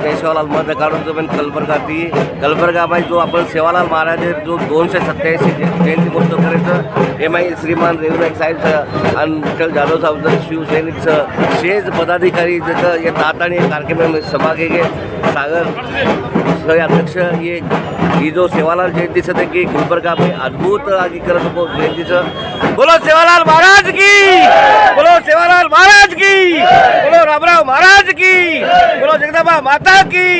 सेवालाल मध काढून जो पण कलबर्गाबाई जो आपण सेवालाल महाराज जो 287 जयंती महोत्सव करायचं हे माई श्रीमान रेवनाईक साहेबचं आणि विठ्ठल जाधव साहेबचं शिवसैनिकचं शेज पदाधिकारी जसं या ताताने कार्यक्रम सभा घे सागर सह अध्यक्ष ही जो सेवालाल जयंतीचं ते की गुलबर्गाबाई अद्भुत आगी करत होतो जयंतीचं बोलो सेवालाल महाराज की बोलो सेवालाल महाराज की बोलो रामराव महाराज की बोलो जगदंबा माता की।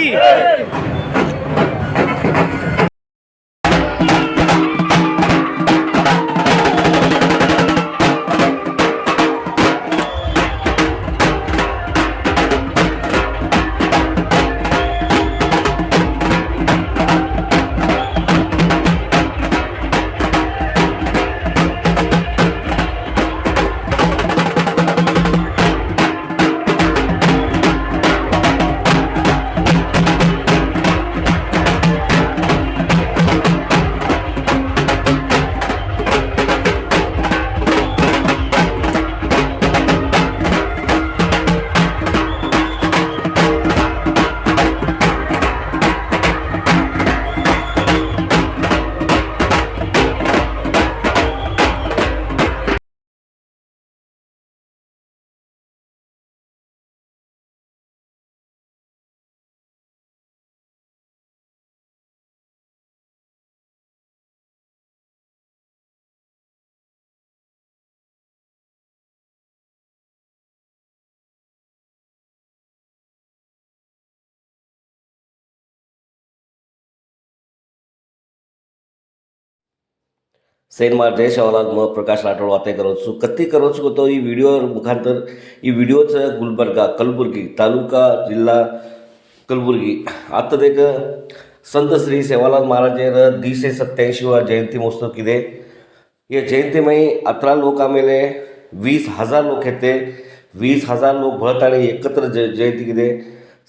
सेन मार जय सेवालाल म प्रकाश राठोड वाते करो छु कत्ती करो छु तो ಈ ವಿಡಿಯೋ ಮುಖಾಂತರ ಈ ವಿಡಿಯೋच गुलबर्गा कलबुर्गी तालुका जिल्हा कलबुर्गी आता देख संत श्री सेवालाल महाराजेर 287वा जयंती महोत्सव किदे ये जयंती में 18 लोक आमेले 20,000 लोक येते 20,000 लोक भळताणी एकत्र जयंती किदे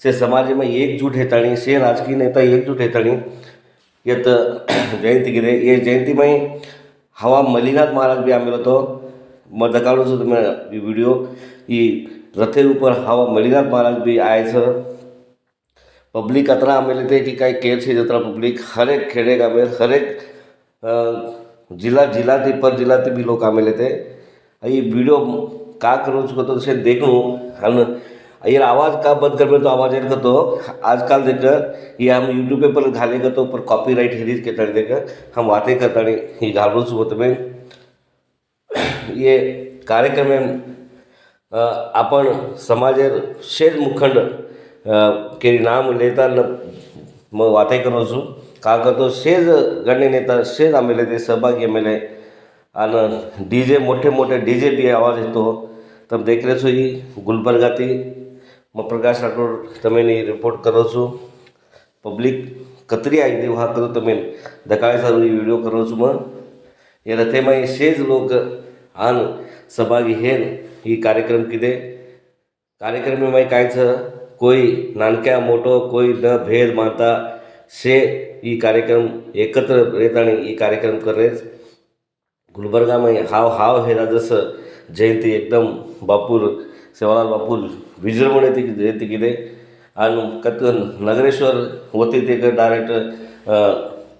से समाज में एकजूट हेताणी से राजकीय नेता एकजूट हेताणी येत जयंती किदे ये जयंती में हवा मलिनाथ महाराज भी आमेलो तो मैं दिखाऊँ तो तुम्हें वीडियो ये रथे ऊपर हवा मलिनाथ महाराज भी आए थे पब्लिक अतरा आमेले थे कि कई केर से जतरा पब्लिक हर एक खेड़े का मेल हर एक जिला थी पर जिला थी भी लोग आमेले थे ये वीडियो का करो उसको तो उसे देखूँ ये आवाज़ का बंद कर तो आवाज़ एक तो आजकल देख ये हम यूट्यूब पे पर घालेगा तो ऊपर कॉपीराइट हेरीज के तड़े देकर हम बातें करता नहीं ये घालो सुबह में ये कार्यक्रम में आपण समाजेर शेज मुखंड के नाम लेता न मग वाते करो छु का करतो शेज गण्य नेता शेज आमेले ते सहभागी आमेले आणि डीजे मोठे मोठे डीजे भी आवाज येतो तब देख रहे छो ही गुलबर्गाती मैं प्रकाश राठोड तमें रिपोर्ट करो छु पब्लिक कतरी आई थी वहाँ करो तमें दकाळे सारू वीडियो करो छु मैं ये रथे में शेज लोग आन सहभागी हे ही कार्यक्रम किदे कार्यक्रम में मैं काय कोई नानक्या मोटो कोई न भेद मानता से ही कार्यक्रम एकत्र येतानी ही कार्यक्रम करे गुलबर्गा में हाव हाव हे राजस जयंती एकदम बापूर सेवालाल बापूर विजृंभणे ती जयंती किदे आणि कत नगरेश्वर होती ते डायरेक्ट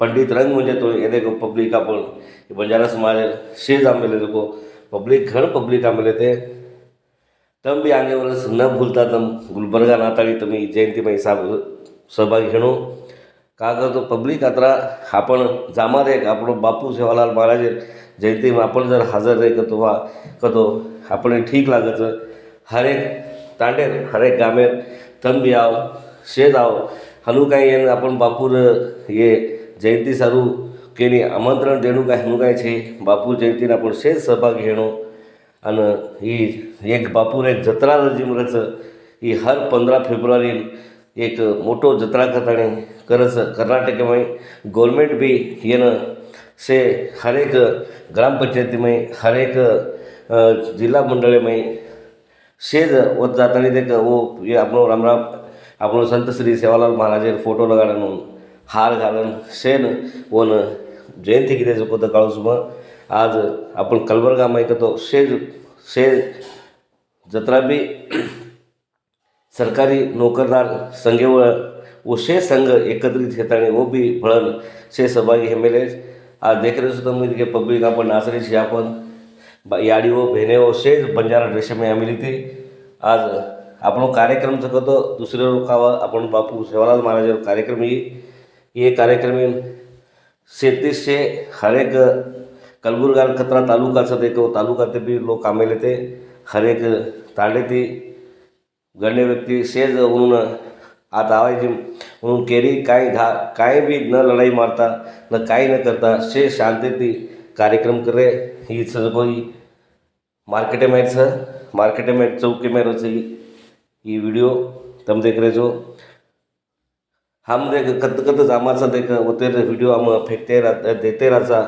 पंडित रंग म्हणजे तो ये देखो पब्लिक आपण बंजारा समाज शेज आमेले देखो पब्लिक घण पब्लिक आमेले थे तम भी आगे वर्ष न भूलता तम गुलबर्गा नाताळी तुम्ही जयंती में सहभागी घेणो का करतो पब्लिक अतरा आपण जामा देख आपण बापू सेवालाल महाराज जयंती में आपण जर हजर रहे करतो वा कतो आपण ठीक लागत हर एक तांडेर हर एक गामेर तम भी आओ शेज आओ हनु काही येन आपण बापूर ये जयंती सारू केनी आमंत्रण देणू काय हनु काय छे बापू जयंती आपण शेज सहभागी घेणो आणि ही एक बापूर एक जत्रा जिमरच ही हर 15 फेब्रुवारी एक मोटो जत्रा करताने करस कर्नाटक में गवर्नमेंट भी ये न से हर एक ग्राम पंचायती में हर एक जिला मंडल में शेज वत जातानी देख वो ये अपनो रामराम अपनो संत श्री सेवालाल महाराज फोटो लगाडन हार घालन शेन वन जयंती किती जो कोणतं काळूस मग आज आपण कलबर्गा माहिती तो शेज जत्रा बी सरकारी नौकरदार संघेवर वो शे संघ एकत्रित हेताणी वो भी फळन शे सहभागी हेमेले आज देख रहे हो तुम के पब्लिक आपण नाचरी छी आपण याडी वो भेने वो शे बंजारा ड्रेस में आमिली थी आज આપણો કાર્યક્રમ થતો હતો दुसरे रोकावा आपण बापू सेवालाल महाराज कार्यक्रम ये कार्यक्रम शेतीस से हर एक कलबुर्गा खतरा तालुकाचं देखो तालुका ते भी लोक आमेले ते हर एक तांडे ती गण्य व्यक्ती सेज म्हणून आता आवायची म्हणून केरी काय भी न लढाई मारता न काही न करता से शांती कार्यक्रम करे ही कोई मार्केटे में चौकी में रही ये वीडियो तुम देख रहे जो हम देख कत जामाचा देख होते वीडियो हम फेंकते देते रहता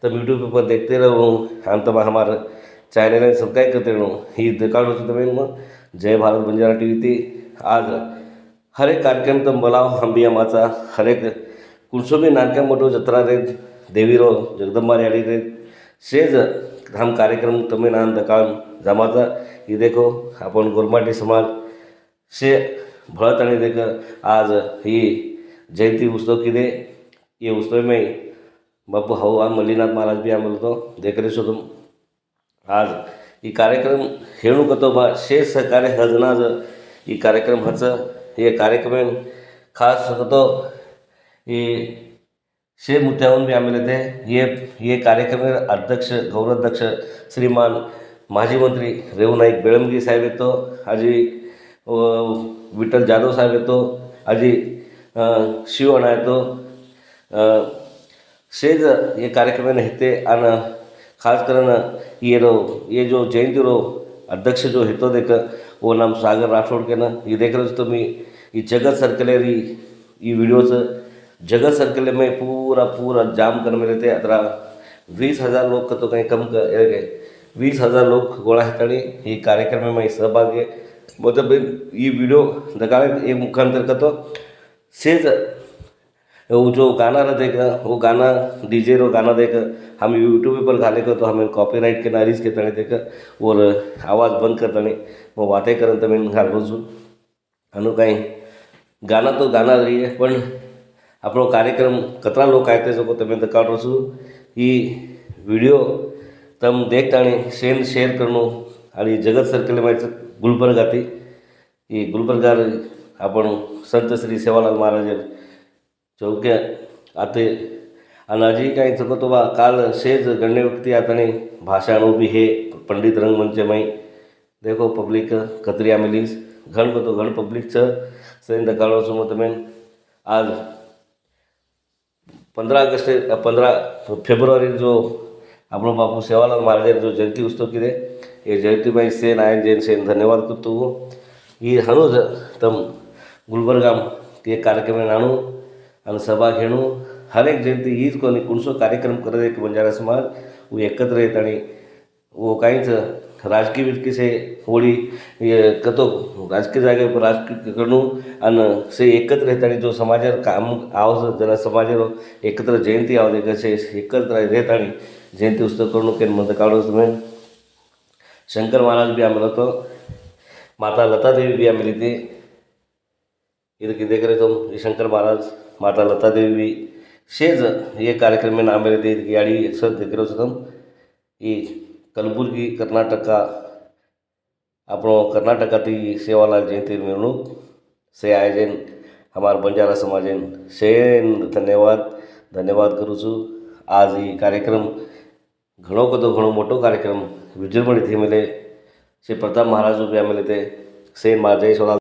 तब यूट्यूब पर देखते रहो हम तब हमारे चैनल ने सब्सक्राइब करते रहो ही दिखाड़ो तुम्हें जय भारत बंजारा टीवी थी आज हर एक कार्यक्रम तुम बोलाओ हम भी हमारा हर एक कुणसो भी नाटक मोटो जत्रा रे देवी रो जगदम्बा रेडी रे सेज हम कार्यक्रम तुम्हें नान दकाळ जमाचा ये देखो अपन गोरमाटी समाज से भळत आणि देख आज ही जयंती उत्सव किदे ये उत्सव में बापू हवा मल्लीनाथ महाराज भी आम्हाला तो देख रहे तुम आज ये कार्यक्रम हेणू कतो बा शे सहकार्य हजनाज ये कार्यक्रम हच ये कार्यक्रम खास कतो ये शे मुद्द्यावरून भी आम्हाला थे ये कार्यक्रम अध्यक्ष गौरवाध्यक्ष श्रीमान माजी मंत्री रेवनाईक बेळमगी साहेब येतो आजी विठ्ठल जाधव साहेब येतो आजी शिवणा येतो सेज ये कार्यक्रम हेते आणि खास करून ये जो जयंती रो अध्यक्ष जो हेतो देख वो नाम सागर राठौड़ के ना ये देख रहे हो तुम्ही ये जगत सर्कल ये वीडियोच जगत सर्कल में पूरा जाम कर में रहते अतरा 20,000 लोग का तो कहीं कम कर 20,000 लोग गोळा हेताणी ये कार्यक्रम में सहभागी मतलब ये वीडियो दगाड़े एक मुखांतर का तो सेज वो जो गाना रहेगा वो गाना डीजे रो गाना देगा हम यूट्यूब पर घाले को तो हमें कॉपीराइट के नारीज के तने देगा और आवाज़ बंद कर तने वो बातें करन तमें घाल रोजू अनु कहीं गाना तो गाना रही है पण આપણો કાર્યક્રમ કતરા લોક આયતે જો તમે દકાડો છું એ વિડીયો તમ देखताणी शेअर करणं आणि जगत सर्कल माहिती गुलबर्गाती ही गुलबर्गा आपण संत श्री सेवालाल महाराज चौक्या आते आणि आजी काही चुकतो बा काल शेज गण्य व्यक्ती आताने भाषण भी हे पंडित रंगमंच माई देखो पब्लिक कतरी आमेलीस घण को तो घण पब्लिकचं सैन दकाडो છું તમે आज 15 फेब्रुवारी जो आपण बापू सेवालाल महाराज जो जयंती उत्सव किदे ये जयंतीबाई सेन आयन जैन सेन धन्यवाद करतो ही हनुज तम गुलबर्गाम के कार्यक्रम नाणू आणि सभा घेणू हर एक जयंती हीच कोणी कुणसो कार्यक्रम करत एक बंजारा समाज वो एकत्र येत आणि वो काहीच राजकीय विटकी से होळी कतो राजकीय जागे पर राजकीय करणू आणि से एकत्र रहतानी जो समाजर काम आव जना समाजर एकत्र जयंती आव दे कसे एकत्र रहतानी जयंती उत्सव करणू के मत काढो तुम्हें शंकर महाराज भी आम्हाला तो माता लता देवी भी आम्ही थी ಇದಕ್ಕೆ देख रहे तुम शंकर महाराज माता लता देवी भी शेज ये कार्यक्रम में नाम मेरे थे याड़ी अक्सर देख रहे हो तुम ये कलबुर्गी कर्नाटक આપણો કર્ણાટકાથી સેવાલાલ જયંતિ મિરવણૂક से आयोजन हमारा बंजारा समाजन शेन धन्यवाद करूँ છું आज ये कार्यक्रम घणो कदो घणो मोटो कार्यक्रम विजृंभणीथी मेले श्री प्रताप महाराज भी आमेले ते सेन जय सोलाल